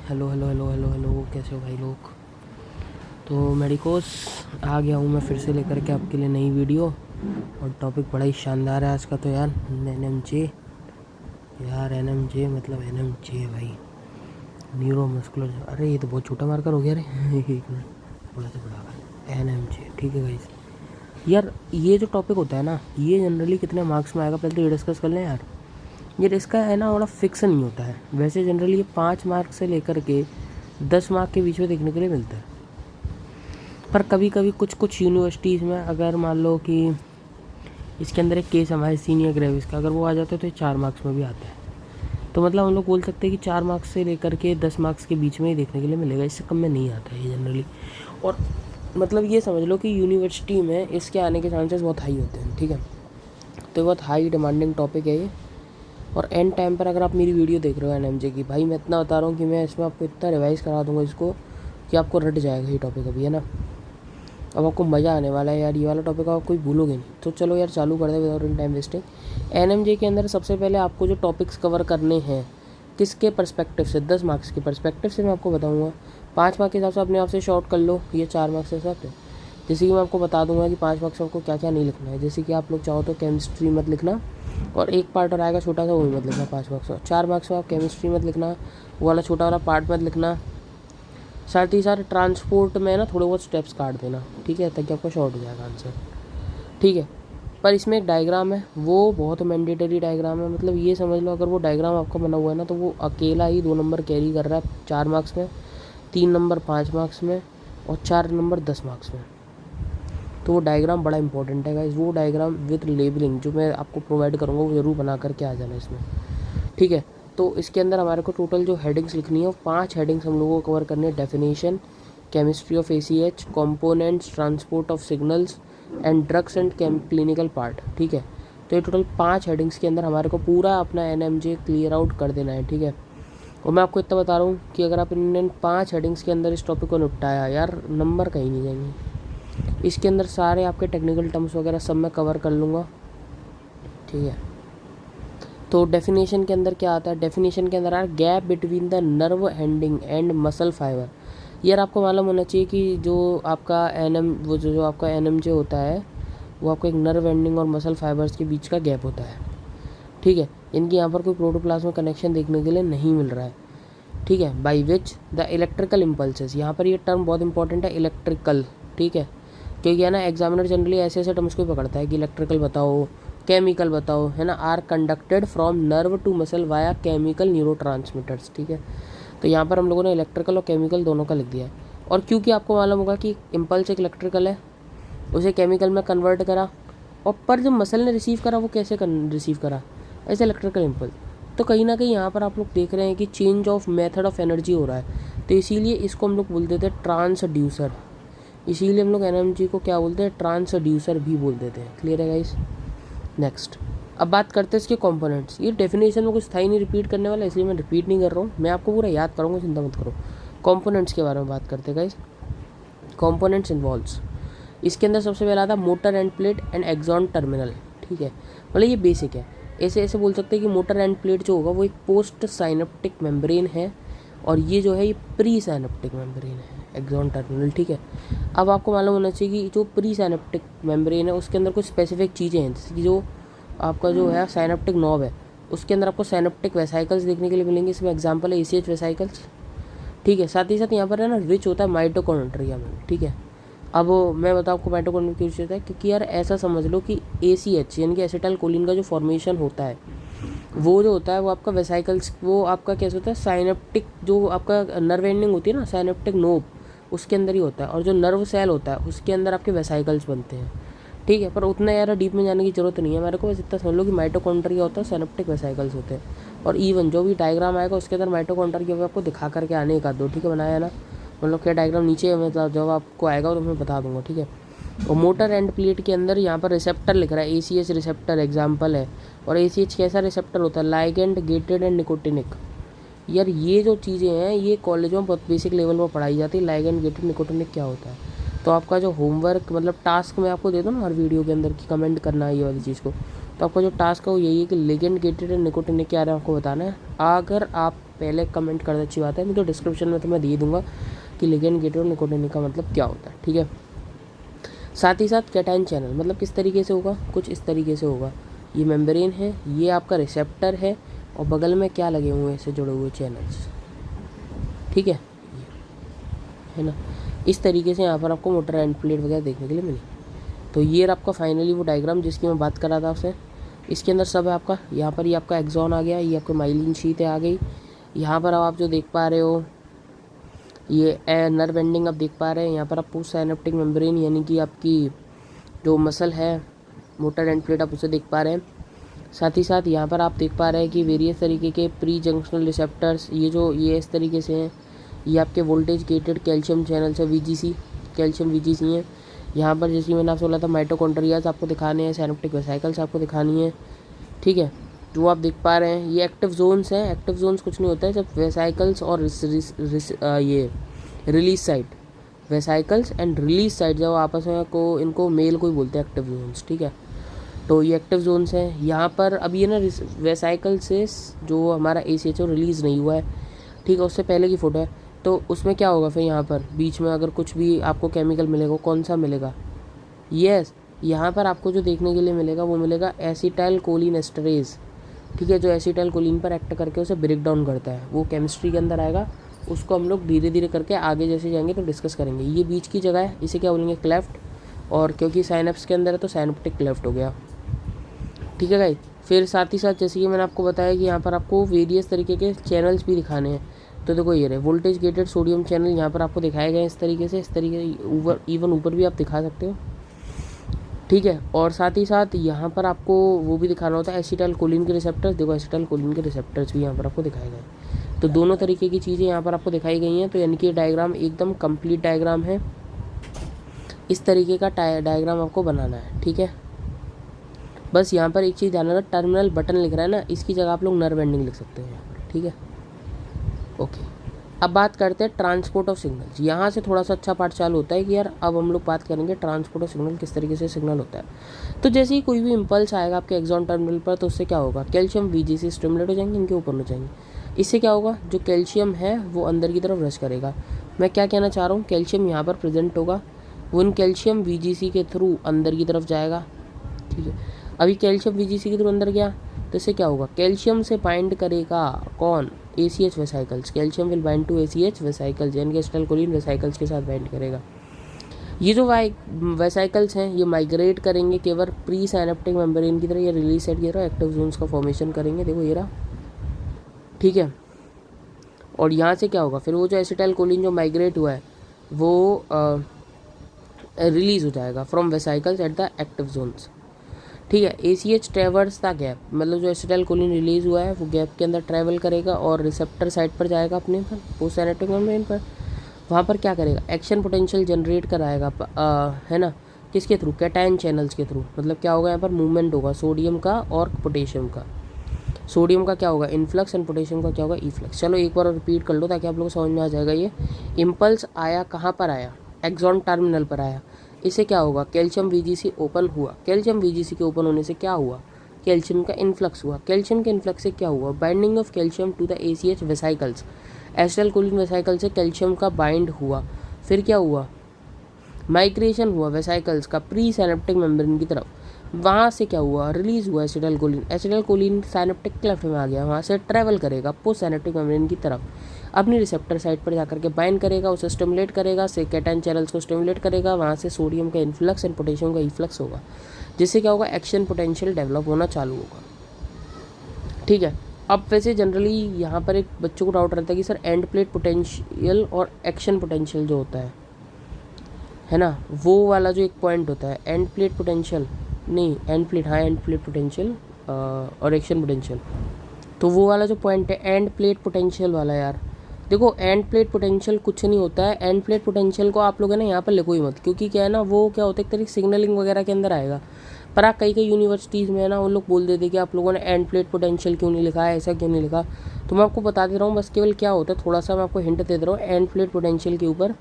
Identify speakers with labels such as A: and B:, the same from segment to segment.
A: Hello hello hello hello hello, कैसे हो भाई लोग। तो मेडिकोस आ गया हूँ मैं फिर से लेकर के आपके लिए नई वीडियो। और टॉपिक बड़ा ही शानदार है आज का तो यार, एनएमजे। यार एनएमजे मतलब एनएमजे भाई, न्यूरो मस्कुलर। अरे ये तो बहुत छोटा मार्कर हो गया। अरे एक मिनट, थोड़ा सा बड़ा कर एनएमजे। ठीक है गाइस, यार ये जो टॉपिक होता है ना, ये जनरली कितने मार्क्स में आएगा पहले तो ये डिस्कस कर लें यार। ये इसका है ना बड़ा फिक्स नहीं होता है। वैसे जनरली ये 5 मार्क से लेकर के 10 मार्क के बीच में देखने के लिए मिलता है। पर कभी कभी कुछ कुछ यूनिवर्सिटीज़ में अगर मान लो कि इसके अंदर एक केस हमारे सीनियर ग्रेविस का अगर वो आ जाता है तो ये 4 मार्क्स में भी आता है। तो मतलब हम लोग बोल सकते हैं कि 4 मार्क्स से लेकर के 10 मार्क्स के बीच में ही देखने के लिए मिलेगा, इससे कम में नहीं आता है ये जनरली। और मतलब ये समझ लो कि यूनिवर्सिटी में इसके आने के चांसेस बहुत हाई होते हैं। ठीक है, तो बहुत हाई डिमांडिंग टॉपिक है ये। और एंड टाइम पर अगर आप मेरी वीडियो देख रहे हो एनएमजे की, भाई मैं इतना बता रहा हूँ कि मैं इसमें आपको इतना रिवाइज़ करा दूँगा इसको कि आपको रट जाएगा ये टॉपिक अभी, है ना। अब आपको मज़ा आने वाला है यार, ये वाला टॉपिक आप कोई भूलोगे नहीं। तो चलो यार चालू कर दे without in time wasting. NMJ के अंदर सबसे पहले आपको जो टॉपिक्स कवर करने हैं किसके पर्सपेक्टिव से, 10 मार्क्स के पर्सपेक्टिव से मैं आपको बताऊँगा। 5 मार्क के हिसाब से अपने आप से शॉर्ट कर लो, ये 4 मार्क्स के हिसाब से। जैसे कि मैं आपको बता दूंगा कि 5 मार्क्स आपको क्या क्या नहीं लिखना है। जैसे कि आप लोग चाहो तो केमिस्ट्री मत लिखना, और एक पार्ट और आएगा छोटा सा वो भी मत लिखना 5 मार्क्स। और 4 मार्क्स में आप केमिस्ट्री मत लिखना, वो वाला छोटा वाला पार्ट मत लिखना। साथ ही साथ ट्रांसपोर्ट में ना थोड़े बहुत स्टेप्स काट देना, ठीक है, ताकि आपका शॉर्ट हो जाएगा आंसर। ठीक है, पर इसमें एक डायग्राम है, वो बहुत मैंडेटरी डायग्राम है। मतलब ये समझ लो अगर वो डायग्राम आपका बना हुआ है ना तो वो अकेला ही 2 नंबर कैरी कर रहा है 4 मार्क्स में, 3 नंबर 5 मार्क्स में, और 4 नंबर 10 मार्क्स में। तो वो डायग्राम बड़ा इंपॉर्टेंट है गाइस। वो डायग्राम विद लेबलिंग जो मैं आपको प्रोवाइड करूँगा वो ज़रूर बना करके आ जाना इसमें। ठीक है, तो इसके अंदर हमारे को टोटल जो हेडिंग्स लिखनी है वो 5 हेडिंग्स हम लोगों को कवर करनी है। Definition, chemistry of ACH, components, transport of signals and drugs and clinical part. ठीक है, तो ये टोटल 5 हेडिंग्स के अंदर हमारे को पूरा अपना NMJ क्लियर आउट कर देना है। ठीक है, और मैं आपको इतना बता रहा हूँ कि अगर आप इन 5 हेडिंग्स के अंदर इस टॉपिक को निपटाया यार, नंबर कहीं नहीं जाएंगे। इसके अंदर सारे आपके टेक्निकल टर्म्स वगैरह सब मैं कवर कर लूँगा। ठीक है, तो डेफिनेशन के अंदर क्या आता है, डेफिनेशन के अंदर a gap between the nerve ending and muscle fibre. यार आपको मालूम होना चाहिए कि जो आपका वो जो आपका NMJ होता है वो आपको एक नर्व एंडिंग और मसल फाइबर्स के बीच का गैप होता है। ठीक है, इनकी यहाँ पर कोई प्रोटोप्लाज्मा कनेक्शन देखने के लिए नहीं मिल रहा है। ठीक है, by which the electrical impulses, यहाँ पर ये टर्म बहुत इंपॉर्टेंट है, इलेक्ट्रिकल। ठीक है, क्योंकि है ना एग्जामिनर जनरली ऐसे ऐसे टर्म्स को पकड़ता है कि इलेक्ट्रिकल बताओ, केमिकल बताओ, है ना। Are conducted from nerve to muscle via chemical neurotransmitters. ठीक है, तो यहाँ पर हम लोगों ने इलेक्ट्रिकल और केमिकल दोनों का लिख दिया है। और क्योंकि आपको मालूम होगा कि इम्पल्स एक इलेक्ट्रिकल है, उसे केमिकल में कन्वर्ट करा, और पर जब मसल ने रिसीव करा वो कैसे रिसीव करा, ऐसे इलेक्ट्रिकल इम्पल्स। तो कहीं ना कहीं यहाँ पर आप लोग देख रहे हैं कि change of method of energy हो रहा है। तो इसीलिए इसको हम लोग बोल देते हैं ट्रांसड्यूसर। इसीलिए हम लोग NMG को क्या बोलते हैं, ट्रांसड्यूसर भी बोल देते हैं। क्लियर है गाइस। नेक्स्ट, अब बात करते हैं इसके कंपोनेंट्स। ये डेफिनेशन में कुछ था ही नहीं रिपीट करने वाला, इसलिए मैं रिपीट नहीं कर रहा हूँ, मैं आपको पूरा याद करूँगा, चिंता मत करो। कंपोनेंट्स के बारे में बात करते हैं गाइस। कंपोनेंट्स इन्वॉल्व्स, इसके अंदर सबसे पहला आता है motor end plate and axon terminal. ठीक है, मतलब ये बेसिक है। ऐसे ऐसे बोल सकते हैं कि मोटर एंड प्लेट जो होगा वो एक पोस्ट साइनेप्टिक मेम्ब्रेन है, और ये जो है ये प्री साइनेप्टिक मेम्ब्रेन है, एक्सॉन टर्मिनल। ठीक है, अब आपको मालूम होना चाहिए कि जो प्री साइनेप्टिक मेम्ब्रेन है उसके अंदर कुछ स्पेसिफिक चीज़ें हैं, जैसे कि जो आपका जो है साइनेप्टिक नॉब है उसके अंदर आपको साइनेप्टिक वेसाइकल्स देखने के लिए मिलेंगे। इसमें एग्जांपल है ACH वेसाइकल्स। ठीक है, साथ ही साथ यहाँ पर है ना रिच होता है माइटोकॉन्ड्रिया में। ठीक है, अब मैं बताऊँ आपको माइटोकॉन्ड्रिया क्यों रिच होता है, क्योंकि यार ऐसा समझ लो कि ACH यानी कि एसिटाइल कोलिन का जो फॉर्मेशन होता है वो जो होता है वो आपका वेसाइकल्स, वो आपका कैसे होता है, साइनेप्टिक जो आपका नर्व एंडिंग होती है ना, साइनेप्टिक नोब, उसके अंदर ही होता है। और जो नर्व सेल होता है उसके अंदर आपके वेसाइकल्स बनते हैं। ठीक है, पर उतना यार डीप में जाने की जरूरत नहीं है मेरे को, बस इतना समझ लो कि माइटोकॉन्ड्रिया होता है, साइनेप्टिक वेसाइकल्स होते हैं। और इवन जो भी डायग्राम आएगा उसके अंदर माइटोकॉन्ड्रिया भी आपको दिखा करके आने का दो। ठीक है, बनाया है ना, मतलब क्या डायग्राम नीचे मतलब जब आपको आएगा तो मैं बता दूंगा। ठीक है, और मोटर एंड प्लेट के अंदर यहाँ पर रिसेप्टर लिख रहा है, ACH रिसेप्टर एग्जाम्पल है। और ACH कैसा रिसेप्टर होता है, लाइगेंड गेटेड एंड निकोटिनिक। यार ये जो चीज़ें हैं ये कॉलेज में बहुत बेसिक लेवल पर पढ़ाई जाती है, लाइगेंड गेटेड निकोटिनिक क्या होता है। तो आपका जो होमवर्क मतलब टास्क मैं आपको दे दूँ ना हर वीडियो के अंदर कि कमेंट करना है ये वाली चीज़ को, तो आपका जो टास्क है वो यही है कि लिगेंड गेटेड एंड निकोटिनिक क्या है आपको बताना है। अगर आप पहले कमेंट कर दे अच्छी बात है, नहीं तो डिस्क्रिप्शन में तो मैं दे दूँगा कि लिगेंड गेटेड और निकोटिन का मतलब क्या होता है, ठीक है। साथ ही साथ कैटायन चैनल मतलब किस तरीके से होगा, कुछ इस तरीके से होगा। ये मेम्ब्रेन है, ये आपका रिसेप्टर है और बगल में क्या लगे हुए हैं इससे जुड़े हुए चैनल्स, ठीक है ना। इस तरीके से यहाँ पर आपको मोटर एंड प्लेट वगैरह देखने के लिए मिली। तो ये आपका फाइनली वो डायग्राम जिसकी मैं बात कर रहा था आपसे, इसके अंदर सब है आपका। यहाँ पर ये आपका एक्सॉन आ गया, ये आपको माइलिन शीट आ गई। यहाँ पर अब आप जो देख पा रहे हो ये नर्व एंडिंग आप देख पा रहे हैं। यहाँ पर आप पोस्ट साइनेप्टिक मेम्ब्रेन यानी कि आपकी जो मसल है मोटर एंड प्लेट आप उसे देख पा रहे हैं। साथ ही साथ यहाँ पर आप देख पा रहे हैं कि वेरियस तरीके के प्री जंक्शनल रिसेप्टर्स ये इस तरीके से हैं। ये आपके वोल्टेज गेटेड कैल्शियम चैनल्स है, VGC कैल्शियम VGC हैं। यहाँ पर जैसे मैंने आपसे बोला था माइटोकॉन्ड्रियाज आपको दिखाने हैं, साइनेप्टिक वेसाइकल्स आपको दिखानी है, ठीक है। जो आप देख पा रहे हैं ये एक्टिव जोन्स हैं। एक्टिव जोन्स कुछ नहीं होता है जब वेसाइकल्स और ये release site, vesicles and release site जब आपस में इनको मेल को ही बोलते हैं एक्टिव जोन्स, ठीक है। तो ये एक्टिव जोन्स हैं। यहाँ पर अब ये ना वेसाइकल से जो हमारा ACHO रिलीज़ नहीं हुआ है, ठीक है, उससे पहले की फ़ोटो है। तो उसमें क्या होगा फिर यहाँ पर बीच में अगर कुछ भी आपको केमिकल मिलेगा, कौन सा मिलेगा, यस यहाँ पर आपको जो देखने के लिए मिलेगा वो मिलेगा एसिटाइल कोलिन एस्टरेज, ठीक है, जो एसिटाइल कोलिन पर एक्ट करके उसे ब्रेक डाउन करता है। वो केमिस्ट्री के अंदर आएगा, उसको हम लोग धीरे धीरे करके आगे जैसे जाएंगे तो डिस्कस करेंगे। ये बीच की जगह है, इसे क्या बोलेंगे, क्लेफ्ट, और क्योंकि साइनेप्स के अंदर है तो साइनेप्टिक क्लेफ्ट हो गया, ठीक है गाइस। फिर साथ ही साथ जैसे कि मैंने आपको बताया कि यहाँ पर आपको वेरियस तरीके के चैनल्स भी दिखाने हैं। तो देखो ये रहे वोल्टेज गेटेड सोडियम चैनल यहाँ पर आपको दिखाए गए इस तरीके से, ऊपर भी आप दिखा सकते हो, ठीक है। और साथ ही साथ यहाँ पर आपको वो भी दिखाना होता है एसिटाइल कोलिन के रिसेप्टर्स। देखो एसिटाइल कोलिन के रिसेप्टर्स भी यहाँ पर आपको दिखाए गए। तो दोनों तरीके की चीज़ें यहाँ पर आपको दिखाई गई हैं। तो यानी कि ये डायग्राम एकदम कंप्लीट डायग्राम है। इस तरीके का डायग्राम आपको बनाना है, ठीक है। बस यहाँ पर एक चीज़ ध्यान रखना, टर्मिनल बटन लिख रहा है ना, इसकी जगह आप लोग नर्व एंडिंग लिख सकते हो यहाँ पर, ठीक है, ओके। अब बात करते हैं ट्रांसपोर्ट ऑफ सिग्नल्स। यहाँ से थोड़ा सा अच्छा पार्ट चालू होता है कि यार अब हम लोग बात करेंगे ट्रांसपोर्ट ऑफ सिग्नल, किस तरीके से सिग्नल होता है। तो जैसे ही कोई भी इम्पल्स आएगा आपके एक्सॉन टर्मिनल पर तो उससे क्या होगा, कैल्शियम VGC स्टिमुलेट हो जाएंगे, इनके ऊपर हो जाएंगे। इससे क्या होगा, जो कैल्शियम है वो अंदर की तरफ रश करेगा। मैं क्या कहना चाह रहा हूँ, कैल्शियम यहाँ पर प्रेजेंट होगा, वो इन कैल्शियम VGC के थ्रू अंदर की तरफ जाएगा, ठीक है। अभी कैल्शियम VGC के थ्रू अंदर गया तो इससे क्या होगा, कैल्शियम से बाइंड करेगा कौन, ACH vesicles. Calcium will bind to ACH vesicles यानी कि एसिटाइलकोलिन वेसाइकल्स के साथ बाइंड करेगा। ये जो वेसाइकल्स हैं ये माइग्रेट करेंगे केवल प्री साइनेप्टिक मेम्ब्रेन की तरह या रिलीज साइड की तरह एक्टिव जोन्स का फॉर्मेशन करेंगे। देखो ये रहा, ठीक है। और यहाँ से क्या होगा फिर, वो जो एसिटाइलकोलिन जो माइग्रेट हुआ है वो रिलीज हो जाएगा from vesicles at the active zones, ठीक है। ACH ट्रेवर्स द गैप, मतलब जो एसिटाइलकोलिन रिलीज हुआ है वो गैप के अंदर ट्रैवल करेगा और रिसेप्टर साइड पर जाएगा अपने पर, पोस्ट साइनेप्टिक मेम्ब्रेन पर। वहाँ पर क्या करेगा, एक्शन पोटेंशियल जनरेट कराएगा, है ना, किसके थ्रू, कैटायन चैनल्स के थ्रू। मतलब क्या होगा, यहाँ पर मूवमेंट होगा सोडियम का और पोटेशियम का। सोडियम का क्या होगा, इनफ्लक्स, एंड पोटेशियम का क्या होगा, इफ्लक्स। चलो एक बार रिपीट कर लो ताकि आप लोगों को समझ में आ जाएगा। ये इम्पल्स आया कहाँ पर आया, एक्सॉन टर्मिनल पर आया। इससे क्या होगा, कैल्शियम VGC ओपन हुआ। कैल्शियम VGC के ओपन होने से क्या हुआ, कैल्शियम का इन्फ्लक्स हुआ। कैल्शियम के इन्फ्लक्स से क्या हुआ, binding of calcium to the ACH vesicles. Acetylcholine vesicle से कैल्शियम का बाइंड हुआ। फिर क्या हुआ, माइग्रेशन हुआ वेसाइकल्स का प्री साइनेप्टिक मेम्ब्रेन की तरफ। वहाँ से क्या हुआ, रिलीज हुआ एसिटाइलकोलिन। एसिटाइलकोलिन साइनेप्टिक क्लेफ्ट में आ गया, वहाँ से ट्रैवल करेगा पोस्ट साइनेप्टिक मेम्ब्रेन की तरफ, अपनी रिसेप्टर साइट पर जाकर के बाइंड करेगा, उसे स्टिमुलेट करेगा, से कैटायन चैनल्स को स्टिमुलेट करेगा। वहाँ से सोडियम का इन्फ्लक्स एंड पोटेशियम का इफ्लक्स होगा, जिससे क्या होगा, एक्शन पोटेंशियल डेवलप होना चालू होगा, ठीक है। अब वैसे जनरली यहाँ पर एक बच्चों को डाउट रहता है कि सर एंड प्लेट पोटेंशियल और एक्शन पोटेंशियल जो होता है ना, वो वाला जो एक पॉइंट होता है, एंड प्लेट पोटेंशियल नहीं, एंड प्लेट, हाँ एंड प्लेट पोटेंशियल और एक्शन पोटेंशियल, तो वो वाला जो पॉइंट है एंड प्लेट पोटेंशियल वाला, यार देखो एंड प्लेट पोटेंशियल कुछ नहीं होता है। एंड प्लेट पोटेंशियल को आप लोग है ना यहाँ पर लिखो ही मत, क्योंकि क्या है ना, वो क्या होता है, एक तरीके सिग्नलिंग वगैरह के अंदर आएगा। पर आप कई यूनिवर्सिटीज़ में है ना, उन लोग बोल देते कि आप लोगों ने एंड प्लेट पोटेंशियल क्यों नहीं लिखा है, ऐसा क्यों नहीं लिखा। तो मैं आपको बता दे रहा हूँ, बस केवल क्या होता है, थोड़ा सा मैं आपको हिंट दे रहा हूँ एंड प्लेट पोटेंशियल के ऊपर,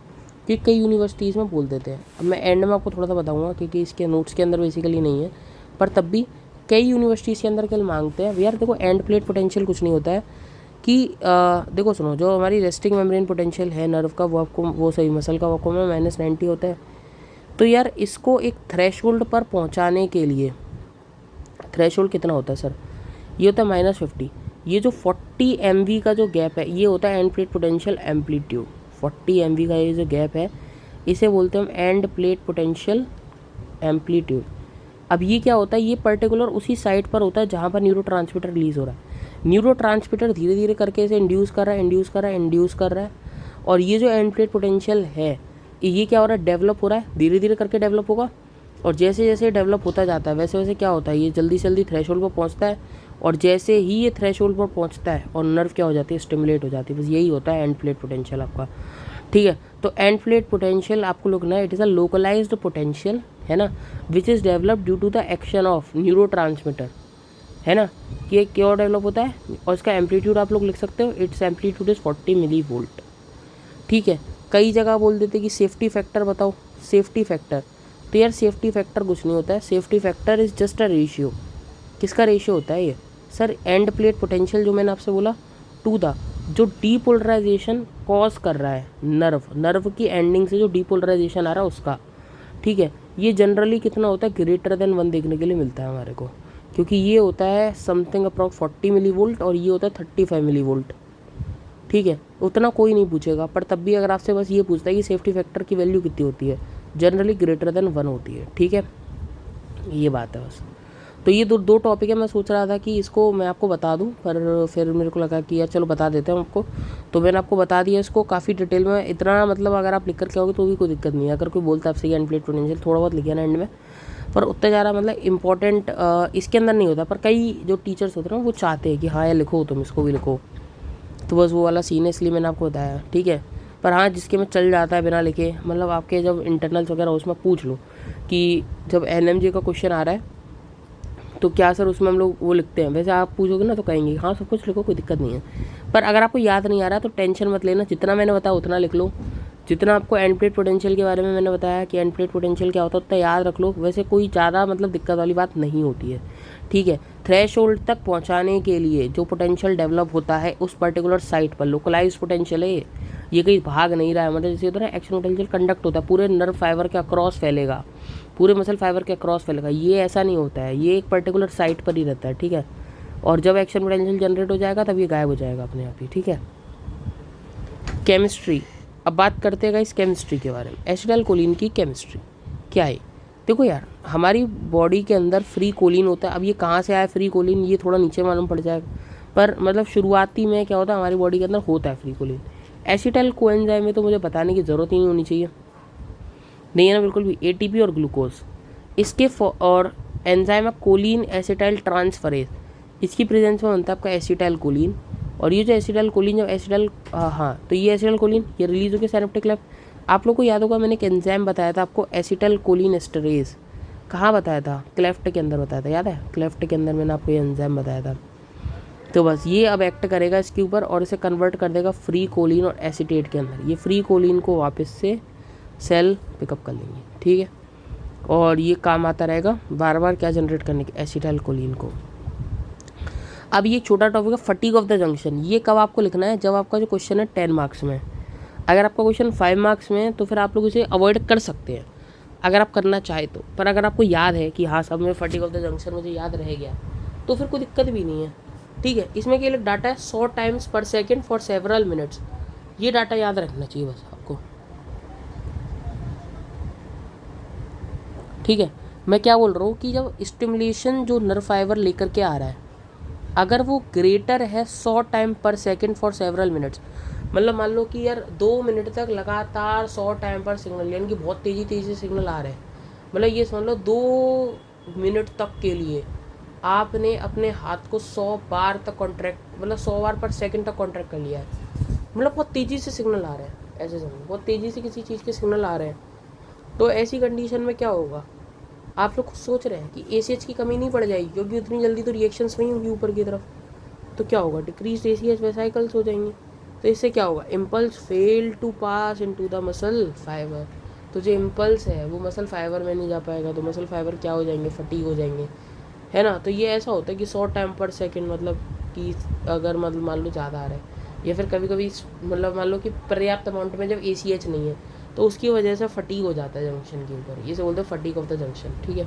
A: क्योंकि कई यूनिवर्सिटीज़ में बोल देते हैं। अब मैं एंड में आपको थोड़ा सा बताऊँगा क्योंकि इसके नोट्स के अंदर बेसिकली नहीं है, पर तब भी कई यूनिवर्सिटीज़ के अंदर कल मांगते हैं यार देखो एंड प्लेट पोटेंशियल कुछ नहीं होता है, कि देखो सुनो, जो हमारी रेस्टिंग मेम्ब्रेन पोटेंशियल है नर्व का, वो आपको वो सही मसल का वाकुम में -90 होता है। तो यार इसको एक थ्रेशोल्ड पर पहुंचाने के लिए, थ्रेशोल्ड कितना होता है सर, ये होता है -50। ये जो 40 MV का जो गैप है, ये होता है end plate potential amplitude. 40 MV का ये जो गैप है, इसे बोलते हैं हम एंड प्लेट पोटेंशियल एम्पलीट्यूड। अब ये क्या होता है, ये पर्टिकुलर उसी साइट पर होता है जहाँ पर न्यूरोट्रांसमीटर रिलीज हो रहा है। न्यूरोट्रांसमीटर धीरे धीरे करके इसे इंड्यूस कर रहा है, इंड्यूस कर रहा है, इंड्यूस कर रहा है। और ये जो एंड प्लेट पोटेंशियल है, ये क्या हो रहा है, डेवलप हो रहा है, धीरे धीरे करके डेवलप होगा। और जैसे जैसे डेवलप होता जाता है वैसे वैसे क्या होता है, ये जल्दी से जल्दी थ्रेशोल्ड पर पहुंचता है। और जैसे ही ये थ्रेशोल्ड पर पहुंचता है और नर्व क्या हो जाती है, स्टिमुलेट हो जाती है। बस यही होता है एंड प्लेट पोटेंशियल आपका। ठीक है, तो एंड प्लेट पोटेंशियल आपको लिखना है, it is a localised potential, है ना, which is developed due to the action of neurotransmitter, है ना, कि ये क्यों डेवलप होता है। और इसका एम्पलीट्यूड आप लोग लिख सकते हो, इट्स एम्पलीट्यूड इज़ 40 मिलीवोल्ट। ठीक है, कई जगह बोल देते कि सेफ्टी फैक्टर बताओ, सेफ्टी फैक्टर। तो यार सेफ्टी फैक्टर कुछ नहीं होता है, safety factor is just a ratio. किसका रेशियो होता है ये सर, एंड प्लेट पोटेंशियल जो मैंने आपसे बोला, टू द जो डीपोलराइजेशन कॉज कर रहा है नर्व की एंडिंग से जो डीपोलराइजेशन आ रहा है उसका। ठीक है, ये जनरली कितना होता है, ग्रेटर देन 1 देखने के लिए मिलता है हमारे को, क्योंकि ये होता है समथिंग अप्रॉक्स 40 मिलीवोल्ट और ये होता है 35 मिलीवोल्ट। ठीक है, उतना कोई नहीं पूछेगा, पर तब भी अगर आपसे बस ये पूछता है कि सेफ्टी फैक्टर की वैल्यू कितनी होती है, जनरली ग्रेटर देन 1 होती है। ठीक है, ये बात है बस। तो ये दो टॉपिक है, मैं सोच रहा था कि इसको मैं आपको बता दूं, पर फिर मेरे को लगा कि यार चलो बता देते हैं आपको। तो मैंने आपको बता दिया इसको काफ़ी डिटेल में, इतना मतलब अगर आप लिख कर के आओगे तो भी कोई दिक्कत नहीं है। अगर कोई बोलता है आपसे एंड प्लेट पोटेंशियल, थोड़ा बहुत लिखिए ना एंड में, पर उतना ज़्यादा मतलब इंपॉर्टेंट इसके अंदर नहीं होता। पर कई जो टीचर्स होते हैं ना, वो चाहते हैं कि हाँ यार लिखो, तुम इसको भी लिखो, तो बस वो वाला सीन है, इसलिए मैंने आपको बताया। ठीक है, पर हाँ जिसके में चल जाता है बिना लिखे, मतलब आपके जब इंटरनल्स वगैरह उसमें पूछ लो कि जब NMJ का क्वेश्चन आ रहा है तो क्या सर उसमें हम लोग वो लिखते हैं, वैसे आप पूछोगे ना तो कहेंगे हाँ सब कुछ लिखो, कोई दिक्कत नहीं है। पर अगर आपको याद नहीं आ रहा तो टेंशन मत लेना, जितना मैंने बताया उतना लिख लो। जितना आपको एंड प्लेट पोटेंशियल के बारे में मैंने बताया कि एंड प्लेट पोटेंशियल क्या होता है, उतना याद रख लो। वैसे कोई ज़्यादा मतलब दिक्कत वाली बात नहीं होती है। ठीक है, थ्रेशोल्ड तक पहुंचाने के लिए जो पोटेंशियल डेवलप होता है उस पर्टिकुलर साइट पर, लोकलाइज पोटेंशियल है ये कहीं भाग नहीं रहा है। मतलब जैसे होता है एक्शन पोटेंशियल कंडक्ट होता है, पूरे नर्व फाइबर के अक्रॉस फैलेगा, पूरे मसल फाइबर के अक्रॉस फैलेगा, ये ऐसा नहीं होता है, ये एक पर्टिकुलर साइट पर ही रहता है। ठीक है, और जब एक्शन पोटेंशियल जनरेट हो जाएगा तब ये गायब हो जाएगा अपने आप ही। ठीक है, केमिस्ट्री, अब बात करते हैं इस केमिस्ट्री के बारे में, एसिटाइलकोलिन की केमिस्ट्री क्या है। देखो यार हमारी बॉडी के अंदर फ्री कोलिन होता है। अब ये कहाँ से आया फ्री कोलिन, ये थोड़ा नीचे मालूम पड़ जाएगा, पर मतलब शुरुआती में क्या होता है, हमारी बॉडी के अंदर होता है फ्री कोलिन। एसिटाइल कोएंजाइम में तो मुझे बताने की ज़रूरत ही नहीं होनी चाहिए, नहीं है ना बिल्कुल भी। ATP और ग्लूकोज इसके और एंजाइम है कोलिन एसिटाइल ट्रांसफरेज, इसकी प्रेजेंस में बनता है आपका एसिटाइल कोलिन। और ये जो एसिटाइल कोलिन, जब एसिटाइल तो ये एसिटाइल कोलिन ये रिलीज होकर सिनेप्टिक क्लेफ्ट, आप लोग को याद होगा मैंने एक एंजाइम बताया था आपको, एसिटाइल कोलिन एस्टरेज। कहाँ बताया था, क्लेफ्ट के अंदर बताया था, याद है, क्लेफ्ट के अंदर मैंने आपको ये एंजाइम बताया था। तो बस ये अब एक्ट करेगा इसके ऊपर और इसे कन्वर्ट कर देगा फ्री कोलिन और एसीटेट के अंदर। ये फ्री कोलिन को वापस से सेल पिकअप कर लेंगे। ठीक है, और ये काम आता रहेगा बार बार क्या जनरेट करने के, एसिटाइल कोलिन को। अब ये छोटा टॉपिक है फटीग ऑफ द जंक्शन, ये कब आपको लिखना है, जब आपका जो क्वेश्चन है 10 मार्क्स में। अगर आपका क्वेश्चन 5 मार्क्स में है तो फिर आप लोग इसे अवॉइड कर सकते हैं अगर आप करना चाहे तो। पर अगर आपको याद है कि हाँ सब में फटीग ऑफ द जंक्शन मुझे याद रह गया तो फिर कोई दिक्कत भी नहीं है। ठीक है, इसमें क्या डाटा है 100 टाइम्स पर सेकेंड फॉर सेवरल मिनट्स, ये डाटा याद रखना चाहिए बस आपको। ठीक है, मैं क्या बोल रहा हूँ कि जब स्टिमुलेशन जो नर्व फाइबर लेकर के आ रहा है, अगर वो ग्रेटर है 100 टाइम पर सेकेंड फॉर सेवरल मिनट्स, मतलब मान लो कि यार 2 मिनट तक लगातार 100 टाइम पर सिग्नल, यानी कि बहुत तेज़ी से सिग्नल आ रहे हैं, मतलब ये समझ लो 2 मिनट तक के लिए आपने अपने हाथ को 100 बार तक कॉन्ट्रैक्ट, मतलब 100 बार पर सेकंड तक कॉन्ट्रैक्ट कर लिया है, मतलब बहुत तेज़ी से सिग्नल आ रहे हैं, ऐसे समझो बहुत तेज़ी से किसी चीज़ के सिग्नल आ रहे हैं। तो ऐसी कंडीशन में क्या होगा, आप लोग खुद सोच रहे हैं कि ACH की कमी नहीं पड़ जाएगी, क्योंकि उतनी जल्दी तो रिएक्शंस नहीं होगी ऊपर की तरफ। तो क्या होगा, डिक्रीज ACH वेसाइकल्स हो जाएंगे। तो इससे क्या होगा, impulse fail to pass into the muscle fibre. तो जो इम्पल्स है वो मसल फाइबर में नहीं जा पाएगा, तो मसल फाइबर क्या हो जाएंगे, फटीग हो जाएंगे, है ना। तो ये ऐसा होता है कि 100 टाइम पर सेकेंड मतलब कि अगर मतलब मान लो ज़्यादा आ रहा है, या फिर कभी कभी मतलब मान लो कि पर्याप्त अमाउंट में जब ACH नहीं है तो उसकी वजह से फटीग हो जाता है जंक्शन के ऊपर, इसे बोलते हैं फटीग ऑफ द जंक्शन। ठीक है,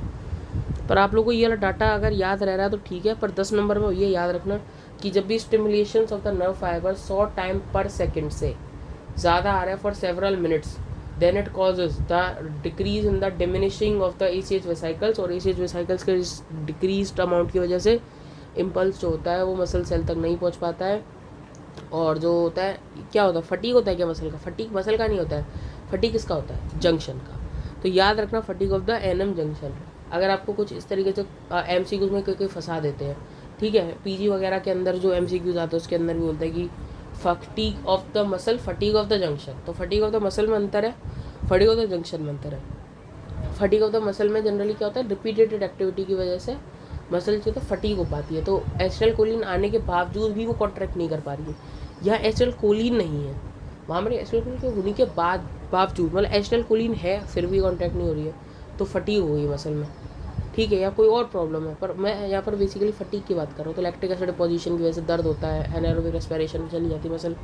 A: पर आप लोगों को ये वाला डाटा अगर याद रह रहा है तो ठीक है, पर 10 नंबर में ये याद रखना कि जब भी stimulation of the nerve fibre 100 time पर सेकेंड से ज़्यादा आ रहा है for several minutes, then it causes the decrease in the diminishing of the ACH vesicles, और ACH वेसिकल्स के डिक्रीज अमाउंट की वजह से इम्पल्स जो होता है वो मसल सेल तक नहीं पहुंच पाता है, और जो होता है क्या होता है, फटीग होता है क्या मसल का, फटीग मसल का नहीं होता है, फटीग किसका होता है, जंक्शन का। तो याद रखना fatigue of the NM junction. अगर आपको कुछ इस तरीके से MCQs में कोई फंसा देते हैं, ठीक है, PG वगैरह के अंदर जो MCQs आते हैं उसके अंदर भी बोलता है कि fatigue of the muscle, fatigue of the junction. तो फटीग ऑफ द मसल में अंतर है, फटीग ऑफ द जंक्शन में अंतर है। फटीग ऑफ द मसल में जनरली क्या होता है, रिपीटेड एक्टिविटी की वजह से मसल जो तो फटीग हो पाती है, तो एसिटाइलकोलिन आने के बावजूद भी वो कॉन्ट्रैक्ट नहीं कर पा रही है, या एसिटाइलकोलिन नहीं है वहाँ पर, एसिटाइलकोलिन के होने के बावजूद मतलब एसिटाइलकोलिन है फिर भी कॉन्ट्रैक्ट नहीं हो रही है, तो फटीग हो गई मसल में। ठीक है, या कोई और प्रॉब्लम है, पर मैं यहाँ पर बेसिकली फटीग की बात कर रहा हूँ। तो लैक्टिक एसिड डिपोजिशन की वजह से दर्द होता है, एनारोबिक रेस्पिरेशन चली जाती है मसल,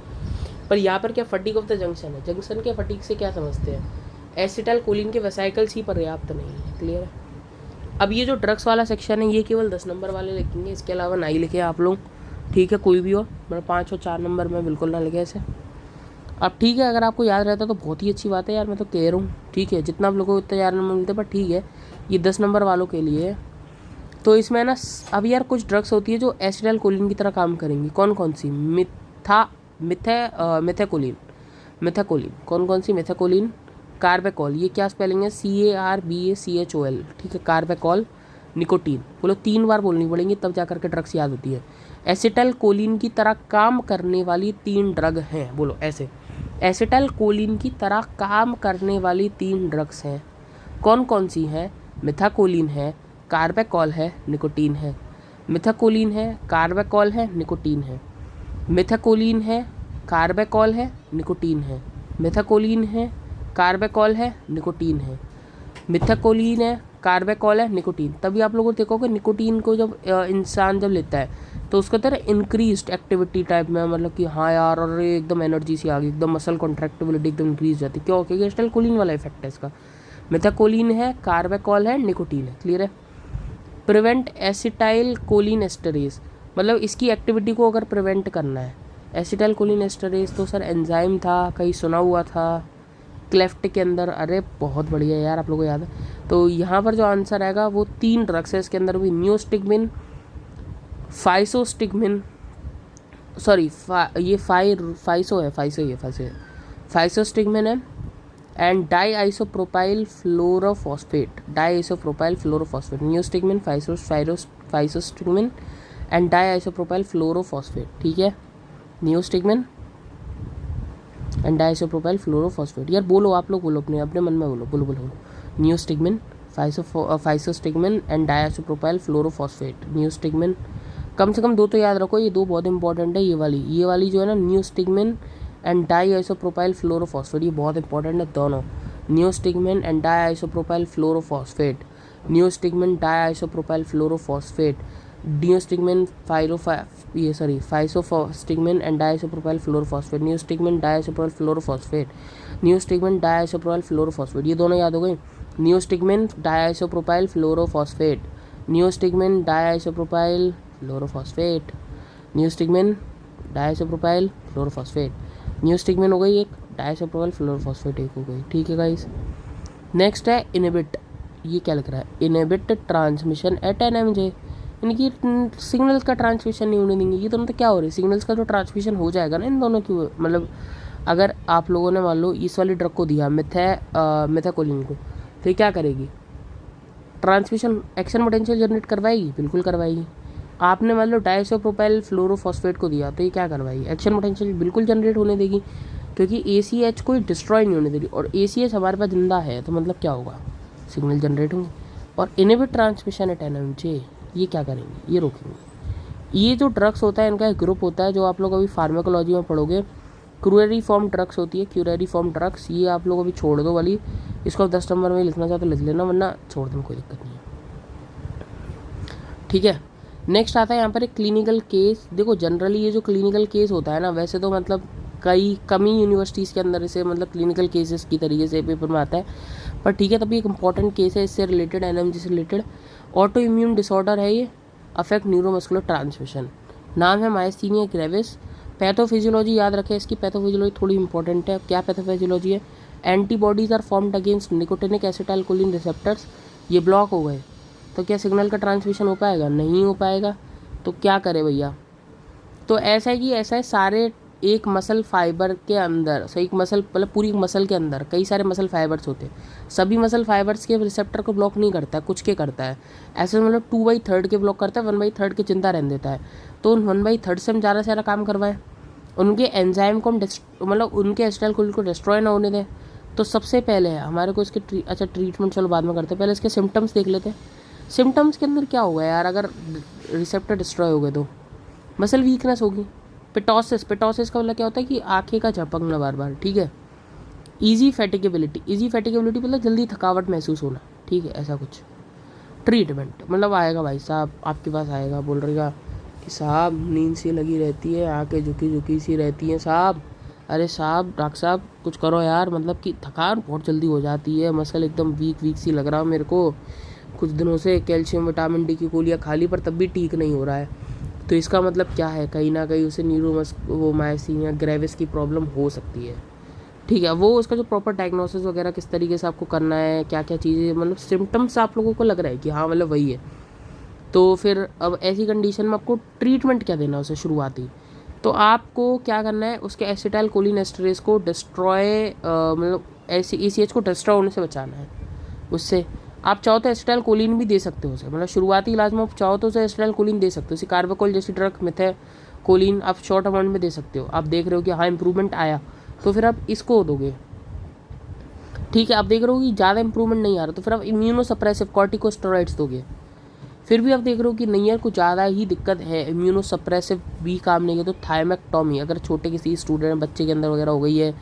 A: पर यहाँ पर क्या फटीग ऑफ द जंक्शन है। जंक्शन के फटीग से क्या समझते हैं, एसिटाइलकोलिन के वेसाइकल्स ही पर्याप्त नहीं है। क्लियर है। अब ये जो ड्रग्स वाला सेक्शन है ये केवल 10 नंबर वाले लिखेंगे, इसके अलावा नहीं लिखे आप लोग। ठीक है, कोई भी हो, मतलब 5 और 4 नंबर में बिल्कुल ना लिखे ऐसे। अब ठीक है, अगर आपको याद रहता तो बहुत ही अच्छी बात है यार, मैं तो कह रहा हूँ। ठीक है, जितना आप लोगों को इतना 4 नंबर मिलते हैं, पर ठीक है ये 10 नंबर वालों के लिए। तो इसमें ना अब यार कुछ ड्रग्स होती है जो एसिटाइलकोलिन की तरह काम करेंगी। कौन कौन सी, मिथाकोलिन, कौन कौन सी, मिथाकोलिन, कार्बेकॉल, ये क्या स्पेलिंग है, CARBACHOL। ठीक है, कार्बेकॉल, निकोटीन। बोलो 3 बार बोलनी पड़ेंगी तब जा करके ड्रग्स याद होती है। एसिटाइलकोलिन की तरह काम करने वाली 3 ड्रग हैं, बोलो ऐसे, एसिटाइलकोलिन की तरह काम करने वाली 3 ड्रग्स हैं। कौन कौन सी हैं, मिथाकोलिन है, कार्बेकॉल है, निकोटीन है। मिथाकोलिन है, कार्बेकॉल है, निकोटीन है। मिथाकोलिन है, कार्बेकॉल है, निकोटीन है। मिथाकोलिन है, कार्बेकॉल है, निकोटीन है। मिथाकोलिन है, कार्बेकॉल है, निकोटीन। तभी आप लोगों को देखोगे निकोटीन को जब इंसान जब लेता है तो उसका तरह इंक्रीज्ड एक्टिविटी टाइप में, मतलब कि हाँ यार और एकदम एनर्जी सी आ गई, एकदम मसल कॉन्ट्रैक्टिबिलिटी एकदम इंक्रीज जाती है। क्यों, क्योंकि एसिटाइलकोलिन वाला इफेक्ट है इसका। मिथाकोलिन है, कार्बेकॉल है, निकोटीन है। क्लियर है। प्रिवेंट एसिटाइलकोलिन एस्टरेज, मतलब इसकी एक्टिविटी को अगर प्रिवेंट करना है। एसिटाइलकोलिन एस्टरेज तो सर एंजाइम था, कहीं सुना हुआ था क्लेफ्ट के अंदर। अरे बहुत बढ़िया यार, आप लोगों को याद है। तो यहाँ पर जो आंसर आएगा वो 3 ड्रग्स है इसके अंदर भी, नियोस्टिग्मिन, फाइसोस्टिग्मिन, सॉरी ये फाइसोस्टिग्मिन है, and diisopropyl fluorophosphate, neostigmine, physostigmine and diisopropyl फ्लोरोफॉस्फेट। ठीक है, नियोस्टिग्मिन एंड डाईआइसोप्रोपाइल फ्लोरोफॉस्फेट। यार बोलो, आप लोग बोलो, अपने अपने मन में बोलो, बोलो बोलो बोलो। Neostigmine, physostigmine and diisopropyl fluorophosphate. Neostigmine, कम से कम 2 तो याद रखो, ये 2 बहुत इंपॉर्टेंट है। ये वाली जो है ना, नियोस्टिग्मिन एंड डाईआइसोप्रोपाइल फ्लोरोफॉस्फेट, ये बहुत इंपॉर्टेंट है दोनों। Neostigmine and diisopropyl fluorophosphate, neostigmine diisopropyl fluorophosphate, neostigmine physostigmine and diisopropyl fluorophosphate, neostigmine diisopropyl fluorophosphate, neostigmine diisopropyl fluorophosphate. ये दोनों याद हो गई। Neostigmine diisopropyl fluorophosphate, neostigmine diisopropyl fluorophosphate, neostigmine diisopropyl fluorophosphate. Neostigmine हो गई एक, डाईआइसोप्रोपाइल फ्लोरोफॉस्फेट एक हो गई। ठीक है गाइस। नेक्स्ट है इनहिबिट, ये क्या लिख रहा है, इनहिबिट ट्रांसमिशन एट NMJ, यानी कि सिग्नल्स का ट्रांसमिशन नहीं होने देंगे। ये दोनों तो क्या हो रही है, सिग्नल्स का जो ट्रांसमिशन हो जाएगा ना इन दोनों की, मतलब अगर आप लोगों ने मान लो इस वाली ड्रग को दिया मिथाकोलिन को, तो ये क्या करेगी, ट्रांसमिशन एक्शन पोटेंशियल जनरेट करवाएगी, बिल्कुल करवाएगी। आपने मान लो डाईआइसोप्रोपाइल फ्लोरोफॉस्फेट को दिया तो ये क्या करवाएगी, एक्शन पोटेंशियल बिल्कुल जनरेट होने देगी, क्योंकि ACH कोई डिस्ट्रॉय नहीं होने दे रही, और ACH हमारे पास जिंदा है, तो मतलब क्या होगा, सिग्नल जनरेट होंगे। और इनहिबिट ट्रांसमिशन एट NMJ, ये क्या करेंगे, ये रोकेंगे। ये जो ड्रग्स होता है इनका एक ग्रुप होता है जो आप लोग अभी फार्माकोलॉजी में पढ़ोगे, क्यूरेरी फॉर्म ड्रग्स होती है, क्यूरेरी फॉर्म ड्रग्स। ये आप लोग अभी छोड़ दो वाली, इसको 10 नंबर में लिखना चाहो तो लिख लेना, वरना छोड़ दो, कोई दिक्कत नहीं है। ठीक है, नेक्स्ट आता है यहाँ पर एक क्लिनिकल केस। देखो जनरली ये जो क्लिनिकल केस होता है ना, वैसे तो मतलब कई कम ही यूनिवर्सिटीज़ के अंदर इसे मतलब क्लिनिकल केसेस की तरीके से पेपर में आता है, पर ठीक है, तभी एक इंपॉर्टेंट केस है इससे रिलेटेड, एनएमजी से रिलेटेड। ऑटो इम्यून डिसऑर्डर है ये, अफेक्ट न्यूरोमस्कुलर ट्रांसमिशन। नाम है मायस्थीनिया ग्रेविस। पैथोफिजियोलॉजी याद रखें, इसकी पैथोफिजियोलॉजी थोड़ी इंपॉर्टेंट है। क्या पैथोफिजियोलॉजी है? Antibodies are formed against nicotinic acetylcholine receptors. ये ब्लॉक हो गए तो क्या सिग्नल का ट्रांसमिशन हो पाएगा? नहीं हो पाएगा। तो क्या करे भैया? तो ऐसा है कि ऐसा है, सारे एक मसल फाइबर के अंदर, सही, एक मसल मतलब पूरी मसल के अंदर कई सारे मसल फाइबर्स होते हैं। सभी मसल फाइबर्स के रिसेप्टर को ब्लॉक नहीं करता है, कुछ के करता है। ऐसे मतलब 2/3 के ब्लॉक करता है, 1/3 के जिंदा रहने देता है। तो उन 1/3 से हम ज़्यादा से ज़्यादा काम करवाएं, उनके एंजाइम को हम मतलब उनके एसिटाइलकोलिन को डिस्ट्रॉय ना होने दें। तो सबसे पहले है हमारे को इसके अच्छा ट्रीटमेंट चलो बाद में करते हैं, पहले इसके सिम्टम्स देख लेते हैं। सिम्टम्स के अंदर क्या होगा यार? अगर रिसेप्टर डिस्ट्रॉय हो गए तो मसल वीकनेस होगी। पिटोसिस, पिटोसिस का मतलब क्या होता है कि आंखें का झपकना बार बार, ठीक है। ईजी फैटिगेबिलिटी, ईजी फैटिगेबिलिटी मतलब जल्दी थकावट महसूस होना, ठीक है, ऐसा कुछ। ट्रीटमेंट मतलब आएगा भाई साहब आपके पास, आएगा बोल रहेगा कि साहब नींद सी लगी रहती है, आंखें झुकी झुकी सी रहती हैं साहब, अरे साहब डॉक्टर साहब कुछ करो यार, मतलब कि थकान बहुत जल्दी हो जाती है, मसल एकदम वीक वीक सी लग रहा है मेरे को, कुछ दिनों से कैल्शियम विटामिन डी की गोलियाँ खा ली पर तब भी ठीक नहीं हो रहा है। तो इसका मतलब क्या है? कहीं ना कहीं उसे वो मायस्थीनिया ग्रेविस की प्रॉब्लम हो सकती है, ठीक है। वो उसका जो प्रॉपर डायग्नोसिस वगैरह किस तरीके से आपको करना है, क्या क्या चीज़ें, मतलब सिम्टम्स आप लोगों को लग रहा है कि हाँ मतलब वही है, तो फिर अब ऐसी कंडीशन में आपको ट्रीटमेंट क्या देना है उसे शुरुआती? तो आपको क्या करना है, उसके एसिटाइलकोलिन एस्टरेज को डिस्ट्रॉय मतलब ACH को डिस्ट्रॉय होने से बचाना है उससे। आप चाहो तो एसिटाइलकोलिन भी दे सकते हो उसे, मतलब शुरुआती इलाज में आप चाहो तो उसे एसिटाइलकोलिन दे सकते हो, जैसे कार्बाकोल जैसी ड्रग मिथाइलकोलिन आप शॉर्ट अमाउंट में दे सकते हो। आप देख रहे हो कि हाँ इंप्रूवमेंट आया तो फिर आप इसको दोगे, ठीक है। आप देख रहे हो कि ज़्यादा इंप्रूवमेंट नहीं आ रहा तो फिर आप इम्यूनोसप्रेसिव कॉर्टिकोस्टेरॉइड्स दोगे। फिर भी आप देख रहे हो कि नहीं यार कुछ ज़्यादा ही दिक्कत है, इम्यूनोसप्रेसिव भी काम नहीं है, तो थायमेक्टॉमी, अगर छोटे किसी स्टूडेंट बच्चे के अंदर वगैरह हो गई है,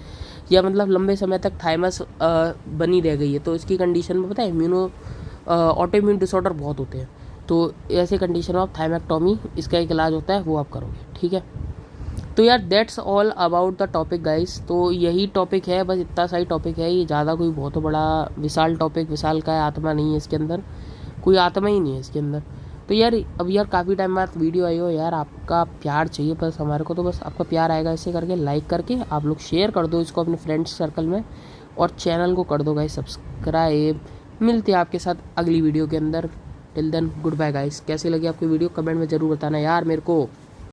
A: या मतलब लंबे समय तक थाइमस बनी रह गई है, तो इसकी कंडीशन में पता है ऑटो इम्यून डिसऑर्डर बहुत होते हैं, तो ऐसे कंडीशन में आप थायमेक्टॉमी, इसका एक इलाज होता है, वो आप करोगे, ठीक है। तो यार that's all about the topic guys. तो यही टॉपिक है, बस इतना सा ही टॉपिक है, ये ज़्यादा कोई बहुत बड़ा विशाल टॉपिक, विशाल का आत्मा नहीं है इसके अंदर, कोई आत्मा ही नहीं है इसके अंदर। तो यार अब यार काफ़ी टाइम बाद वीडियो आई हो यार, आपका प्यार चाहिए बस हमारे को, तो बस आपका प्यार आएगा ऐसे करके, लाइक करके आप लोग शेयर कर दो इसको अपने फ्रेंड्स सर्कल में, और चैनल को कर दो गाइस सब्सक्राइब। मिलते हैं आपके साथ अगली वीडियो के अंदर। Till then good bye guys. कैसी लगी आपकी वीडियो कमेंट में ज़रूर बताना यार मेरे को।